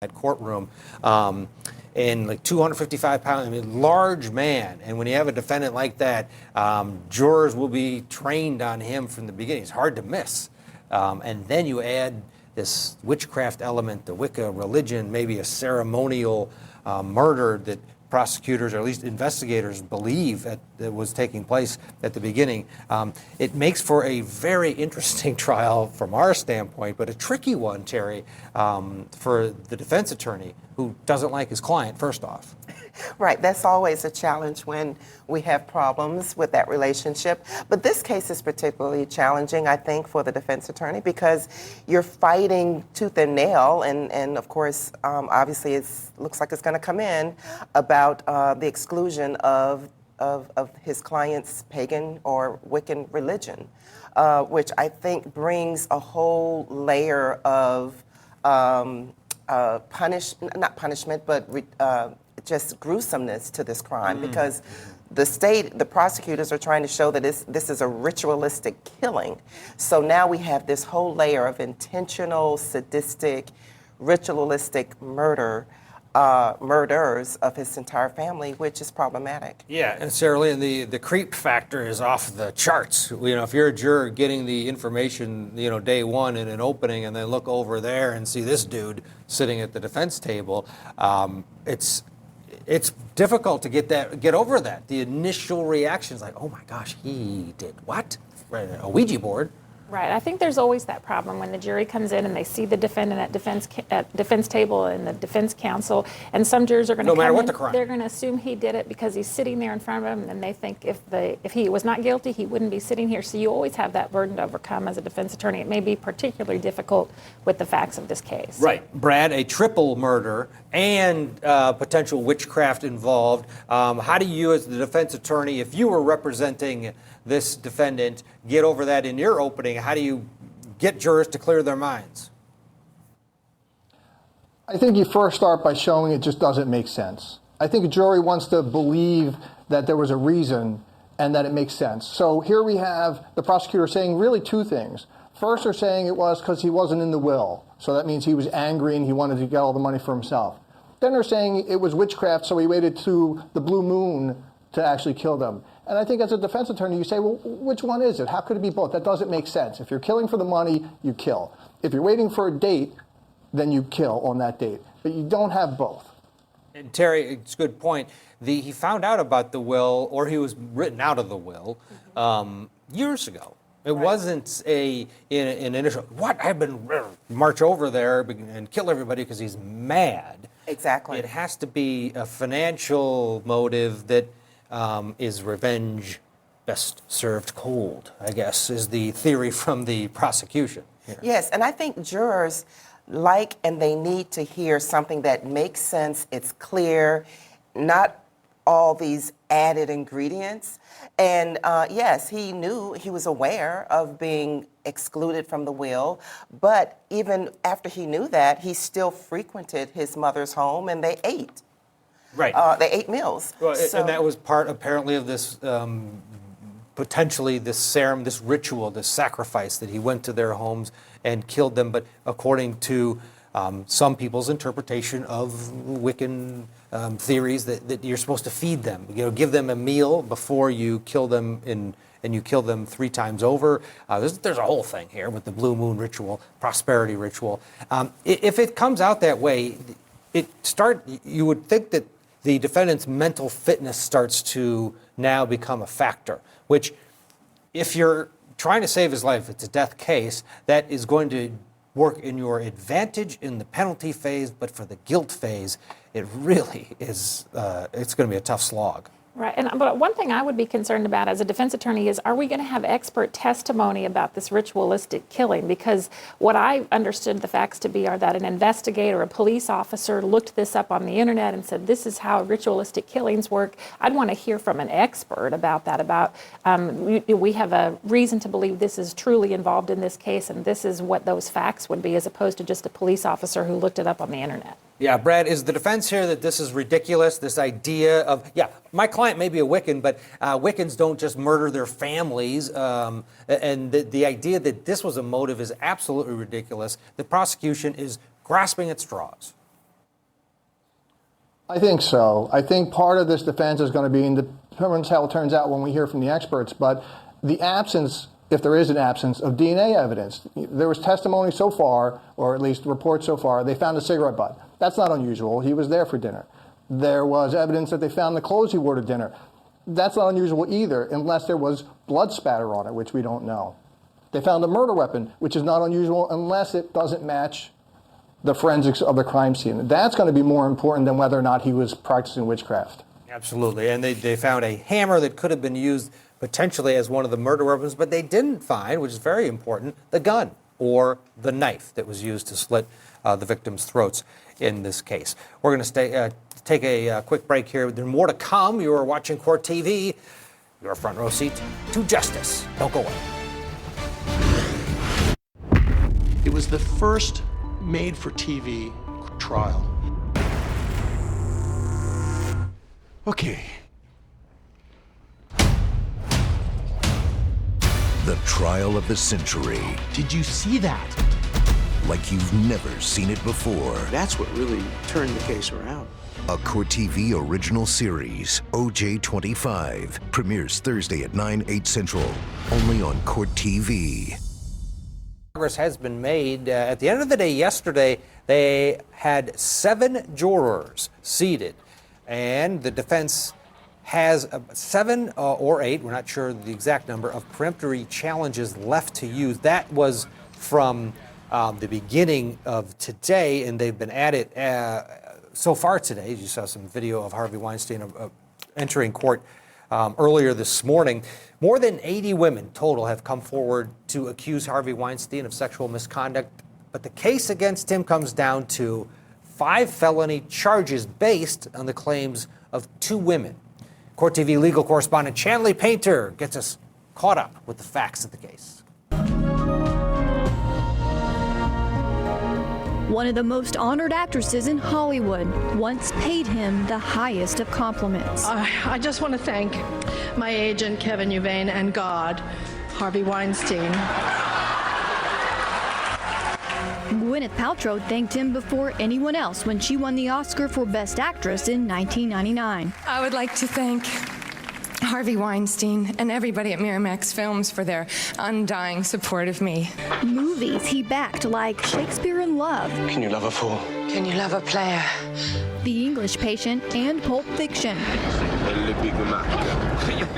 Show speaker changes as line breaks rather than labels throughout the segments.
that courtroom. And like 255 pounds, I mean, large man. And when you have a defendant like that, jurors will be trained on him from the beginning. It's hard to miss. And then you add this witchcraft element, the Wicca religion, maybe a ceremonial murder that prosecutors, or at least investigators, believe that was taking place at the beginning. It makes for a very interesting trial from our standpoint, but a tricky one, Terry, for the defense attorney who doesn't like his client, first off.
Right, that's always a challenge when we have problems with that relationship. But this case is particularly challenging, I think, for the defense attorney because you're fighting tooth and nail, and of course, obviously, it looks like it's going to come in about the exclusion of his client's pagan or Wiccan religion, which I think brings a whole layer of not punishment, but just gruesomeness to this crime because the prosecutors are trying to show that this is a ritualistic killing. So now we have this whole layer of intentional, sadistic, ritualistic murders of his entire family, which is problematic.
Yeah, and Saraliene, the creep factor is off the charts. You know, if you're a juror getting the information, day one in an opening, and then look over there and see this dude sitting at the defense table, it's difficult to get over that. The initial reaction is like, oh my gosh, he did what? Right, a Ouija board.
Right. I think there's always that problem when the jury comes in and they see the defendant at defense table and the defense counsel, and some jurors are going to
no matter what the crime.
They're going to assume he did it because he's sitting there in front of them, and they think if he was not guilty, he wouldn't be sitting here. So you always have that burden to overcome as a defense attorney. It may be particularly difficult with the facts of this case.
Right. Brad, a triple murder and potential witchcraft involved. How do you, as the defense attorney, if you were representing this defendant, get over that in your opening? How do you get jurors to clear their minds?
I think you first start by showing it just doesn't make sense. I think a jury wants to believe that there was a reason and that it makes sense. So here we have the prosecutor saying really two things. First, they're saying it was because he wasn't in the will. So that means he was angry and he wanted to get all the money for himself. Then they're saying it was witchcraft, so he waited to the blue moon to actually kill them. And I think as a defense attorney, you say, well, which one is it? How could it be both? That doesn't make sense. If you're killing for the money, you kill. If you're waiting for a date, then you kill on that date. But you don't have both.
And Terry, it's a good point. He found out about the will, or he was written out of the will, years ago. It wasn't an initial, I've been march over there and kill everybody because he's mad.
Exactly.
It has to be a financial motive that is revenge best served cold, I guess, is the theory from the prosecution here.
Yes, and I think jurors like and they need to hear something that makes sense, it's clear, not all these added ingredients. And yes, he was aware of being excluded from the will, but even after he knew that, he still frequented his mother's home and they ate.
Right.
They ate meals.
Well, and that was part, apparently, of this, potentially this ritual, this sacrifice that he went to their homes and killed them. But according to some people's interpretation of Wiccan theories, that you're supposed to feed them, give them a meal before you kill them, and you kill them 3 times over. There's a whole thing here with the blue moon ritual, prosperity ritual. If it comes out that way, you would think that the defendant's mental fitness starts to now become a factor, which if you're trying to save his life, it's a death case, that is going to work in your advantage in the penalty phase, but for the guilt phase, it really is, it's going to be a tough slog.
Right, but one thing I would be concerned about as a defense attorney is, are we going to have expert testimony about this ritualistic killing? Because what I understood the facts to be are that an investigator, a police officer, looked this up on the internet and said, this is how ritualistic killings work. I'd want to hear from an expert about that, we have a reason to believe this is truly involved in this case, and this is what those facts would be, as opposed to just a police officer who looked it up on the internet.
Yeah, Brad, is the defense here that this is ridiculous, this idea of, my client may be a Wiccan, but Wiccans don't just murder their families, and the idea that this was a motive is absolutely ridiculous. The prosecution is grasping at straws.
I think so. I think part of this defense is going to be, and depends how it turns out when we hear from the experts, but the absence, if there is an absence, of DNA evidence. There was testimony so far, or at least reports so far, they found a cigarette butt. That's not unusual. He was there for dinner. There was evidence that they found the clothes he wore to dinner. That's not unusual either, unless there was blood spatter on it, which we don't know. They found a murder weapon, which is not unusual unless it doesn't match the forensics of the crime scene. That's going to be more important than whether or not he was practicing witchcraft.
Absolutely. And they found a hammer that could have been used potentially as one of the murder weapons, but they didn't find, which is very important, the gun or the knife that was used to slit the victims' throats in this case. We're going to take a quick break here. There's more to come. You are watching Court TV, your front row seat to justice. Don't go away.
It was the first made-for-TV trial. Okay.
The trial of the century,
Did you see that?
like you've never seen it before.
That's what really turned the case around.
A Court TV original series, OJ 25, premieres Thursday at 9/8 Central, only on Court TV.
Progress has been made. At the end of the day yesterday, they had 7 jurors seated, and the defense has 7 or 8, we're not sure the exact number, of peremptory challenges left to use. That was from the beginning of today, and they've been at it so far today. You saw some video of Harvey Weinstein entering court earlier this morning. More than 80 women total have come forward to accuse Harvey Weinstein of sexual misconduct, but the case against him comes down to 5 felony charges based on the claims of 2 women. Court TV legal correspondent Chanley Painter gets us caught up with the facts of the case.
One of the most honored actresses in Hollywood once paid him the highest of compliments.
I just want to thank my agent, Kevin Uvain, and God, Harvey Weinstein.
Gwyneth Paltrow thanked him before anyone else when she won the Oscar for Best Actress in 1999.
I would like to thank Harvey Weinstein and everybody at Miramax Films for their undying support of me.
Movies he backed like Shakespeare in Love,
Can you love a fool?
Can you love a player?
The English Patient, and Pulp Fiction.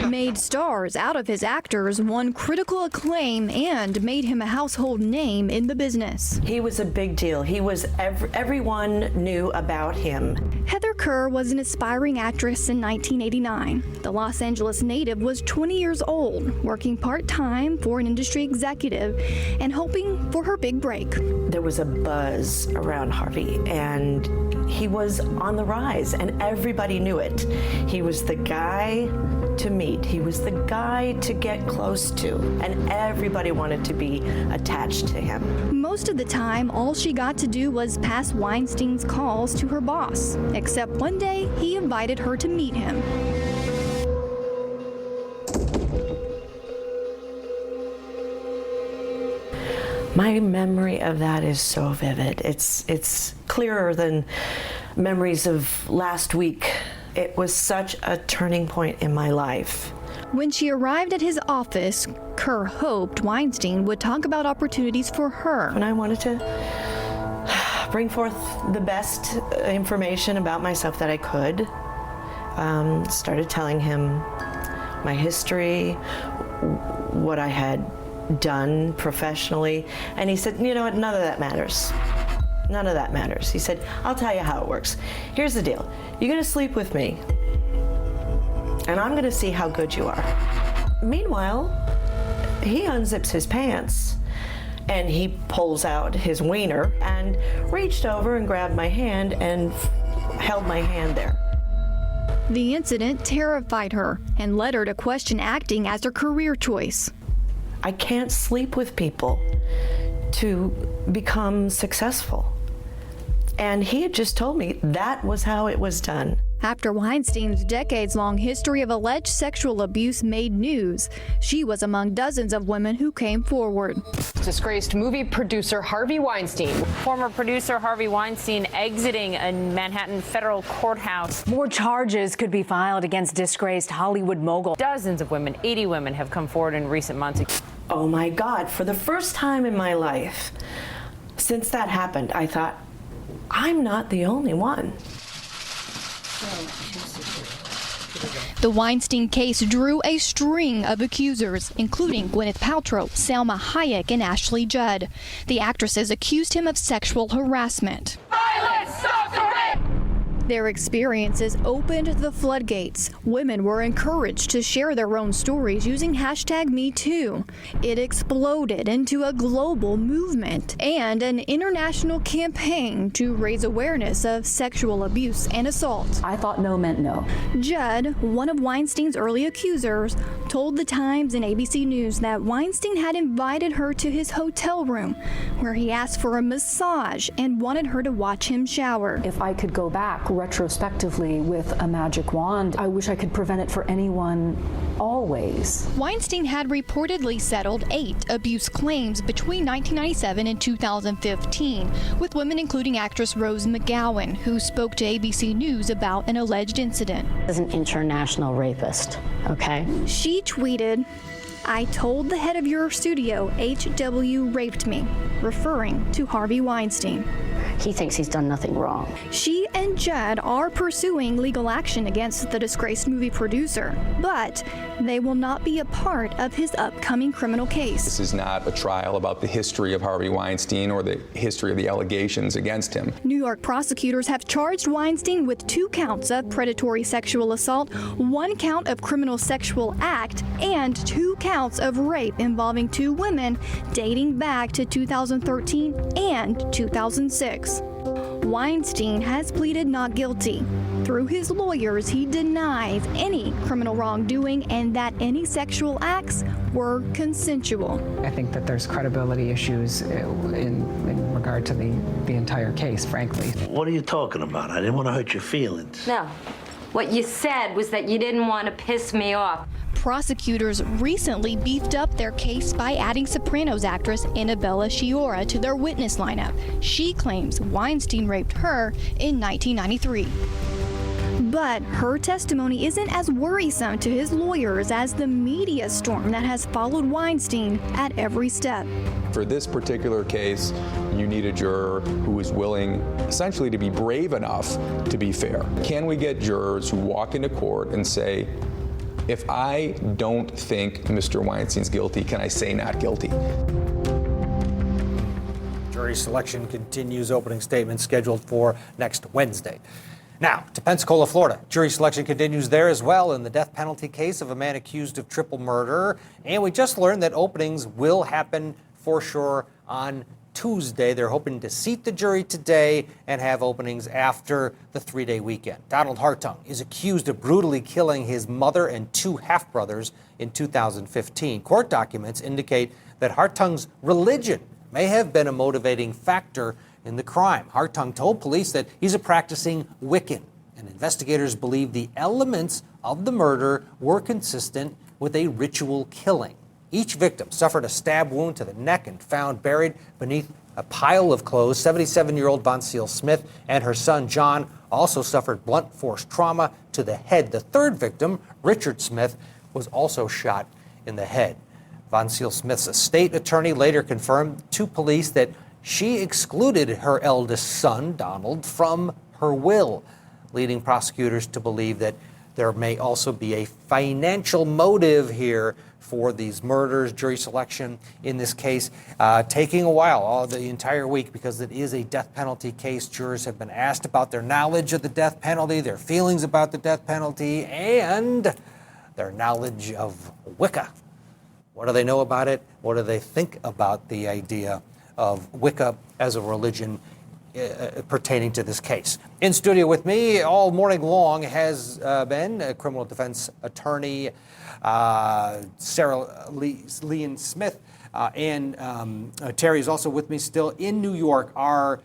Made stars out of his actors, won critical acclaim, and made him a household name in the business.
He was a big deal. He was everyone knew about him.
Heather Kerr was an aspiring actress in 1989. The Los Angeles native was 20 years old, working part-time for an industry executive and hoping for her big break.
There was a buzz around Harvey, and he was on the rise, and everybody knew it. He was the guy to meet. He was the guy to get close to, and everybody wanted to be attached to him.
Most of the time, all she got to do was pass Weinstein's calls to her boss, except one day he invited her to meet him.
My memory of that is so vivid. It's clearer than memories of last week. It was such a turning point in my life.
When she arrived at his office, Kerr hoped Weinstein would talk about opportunities for her.
And I wanted to bring forth the best information about myself that I could. Started telling him my history, what I had done professionally, and he said, you know what, none of that matters. None of that matters. He said, I'll tell you how it works. Here's the deal. You're gonna sleep with me, and I'm gonna see how good you are. Meanwhile, he unzips his pants, and he pulls out his wiener and reached over and grabbed my hand and held my hand there.
The incident terrified her and led her to question acting as her career choice.
I can't sleep with people to become successful. And he had just told me that was how it was done.
After Weinstein's decades-long history of alleged sexual abuse made news, she was among dozens of women who came forward.
Disgraced movie producer Harvey Weinstein.
Former producer Harvey Weinstein exiting a Manhattan federal courthouse.
More charges could be filed against disgraced Hollywood mogul.
Dozens of women, 80 women, have come forward in recent months.
Oh my God, for the first time in my life, since that happened, I thought, I'm not the only one.
The Weinstein case drew a string of accusers, including Gwyneth Paltrow, Salma Hayek, and Ashley Judd. The actresses accused him of sexual harassment.
Violence stops the rape!
Their experiences opened the floodgates. Women were encouraged to share their own stories using #MeToo. It exploded into a global movement and an international campaign to raise awareness of sexual abuse and assault.
I thought no meant no.
Judd, one of Weinstein's early accusers, told The Times and ABC News that Weinstein had invited her to his hotel room, where he asked for a massage and wanted her to watch him shower.
If I could go back retrospectively with a magic wand, I wish I could prevent it for anyone, always.
Weinstein had reportedly settled 8 abuse claims between 1997 and 2015, with women including actress Rose McGowan, who spoke to ABC News about an alleged incident.
As an international rapist, okay?
She tweeted, "I told the head of your studio HW raped me," referring to Harvey Weinstein.
He thinks he's done nothing wrong.
She and Judd are pursuing legal action against the disgraced movie producer, but they will not be a part of his upcoming criminal case.
This is not a trial about the history of Harvey Weinstein or the history of the allegations against him.
New York prosecutors have charged Weinstein with 2 counts of predatory sexual assault, 1 count of criminal sexual act, and 2 counts of rape involving 2 women dating back to 2013 and 2006. Weinstein has pleaded not guilty. Through his lawyers, he denies any criminal wrongdoing and that any sexual acts were consensual.
I think that there's credibility issues in regard to the entire case, frankly.
What are you talking about? I didn't want to hurt your feelings.
No. What you said was that you didn't want to piss me off.
Prosecutors recently beefed up their case by adding Sopranos actress Annabella Sciorra to their witness lineup. She claims Weinstein raped her in 1993. But her testimony isn't as worrisome to his lawyers as the media storm that has followed Weinstein at every step.
For this particular case, you need a juror who is willing essentially to be brave enough to be fair. Can we get jurors who walk into court and say, if I don't think Mr. Weinstein's guilty, can I say not guilty?
Jury selection continues. Opening statement scheduled for next Wednesday. Now, to Pensacola, Florida. Jury selection continues there as well in the death penalty case of a man accused of triple murder. And we just learned that openings will happen for sure on Tuesday. They're hoping to seat the jury today and have openings after the 3-day weekend. Donald Hartung is accused of brutally killing his mother and 2 half-brothers in 2015. Court documents indicate that Hartung's religion may have been a motivating factor in the crime. Hartung told police that he's a practicing Wiccan, and investigators believe the elements of the murder were consistent with a ritual killing. Each victim suffered a stab wound to the neck and found buried beneath a pile of clothes. 77-year-old Von Seal Smith and her son John also suffered blunt force trauma to the head. The third victim, Richard Smith, was also shot in the head. Von Seal Smith's estate attorney later confirmed to police that she excluded her eldest son, Donald, from her will, leading prosecutors to believe that there may also be a financial motive here for these murders. Jury selection in this case taking a while, the entire week, because it is a death penalty case. Jurors have been asked about their knowledge of the death penalty, their feelings about the death penalty, and their knowledge of Wicca. What do they know about it? What do they think about the idea of Wicca as a religion pertaining to this case? In studio with me all morning long has been a criminal defense attorney, Saraliene Smith, and Terry is also with me still in New York. Our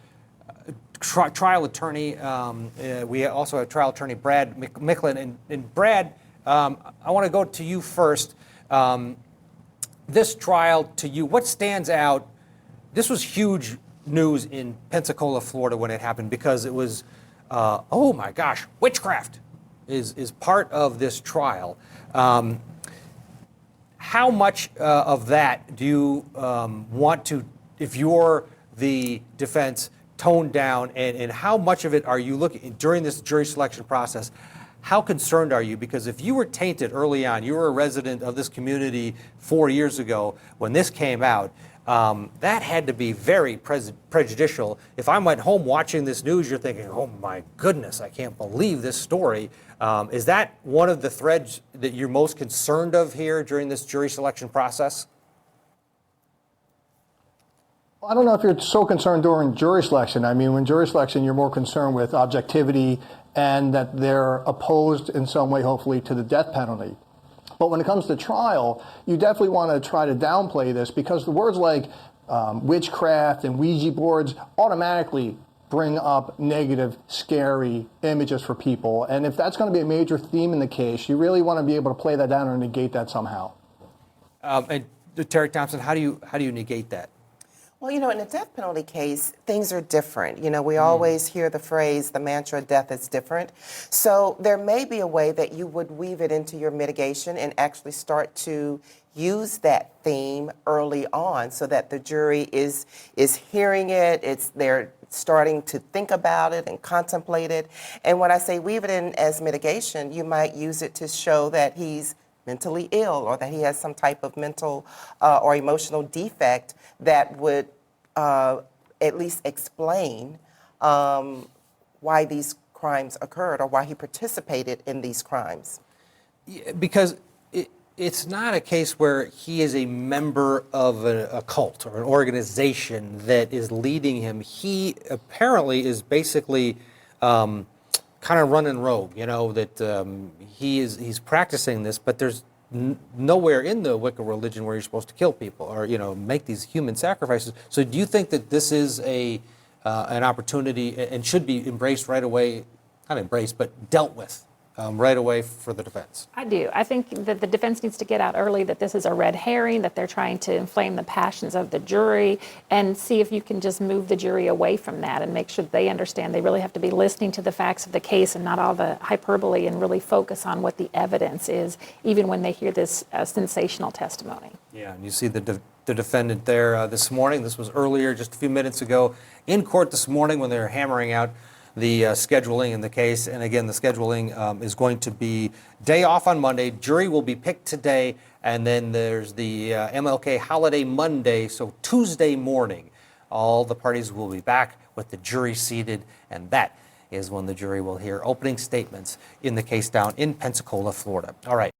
trial attorney. We also have trial attorney Brad Micklin. And Brad, I want to go to you first. This trial, to you, what stands out? This was huge news in Pensacola, Florida, when it happened, because it was, oh my gosh, witchcraft is part of this trial. How much of that do you want to, if you're the defense, tone down, and how much of it are you looking, during this jury selection process, how concerned are you? Because if you were tainted early on, you were a resident of this community 4 years ago when this came out, that had to be very prejudicial. If I went home watching this news, you're thinking, oh my goodness, I can't believe this story. Is that one of the threads that you're most concerned of here during this jury selection process?
I don't know if you're so concerned during jury selection. I mean, when jury selection, you're more concerned with objectivity and that they're opposed in some way, hopefully, to the death penalty. But when it comes to trial, you definitely want to try to downplay this, because the words like witchcraft and Ouija boards automatically bring up negative, scary images for people. And if that's going to be a major theme in the case, you really want to be able to play that down or negate that somehow.
And Terry Thompson, how do you negate that?
Well, you know, in a death penalty case, things are different. You know, we always hear the phrase, the mantra, death is different. So there may be a way that you would weave it into your mitigation and actually start to use that theme early on, so that the jury is hearing it, they're starting to think about it and contemplate it. And when I say weave it in as mitigation, you might use it to show that he's mentally ill, or that he has some type of mental or emotional defect that would at least explain why these crimes occurred, or why he participated in these crimes.
Yeah, because it's not a case where he is a member of a cult or an organization that is leading him. He apparently is basically kind of running rogue, you know, that he's practicing this, but there's nowhere in the Wicca religion where you're supposed to kill people or, you know, make these human sacrifices. So do you think that this is an opportunity and should be embraced right away, not embraced, but dealt with right away for the defense?
I do. I think that the defense needs to get out early that this is a red herring, that they're trying to inflame the passions of the jury, and see if you can just move the jury away from that and make sure that they understand they really have to be listening to the facts of the case and not all the hyperbole, and really focus on what the evidence is, even when they hear this sensational testimony.
Yeah, and you see the defendant there this morning. This was earlier, just a few minutes ago, in court this morning when they were hammering out the scheduling in the case. And again, the scheduling is going to be day off on Monday. Jury will be picked today, and then there's the MLK holiday Monday, so Tuesday morning, all the parties will be back with the jury seated, and that is when the jury will hear opening statements in the case down in Pensacola, Florida. All right.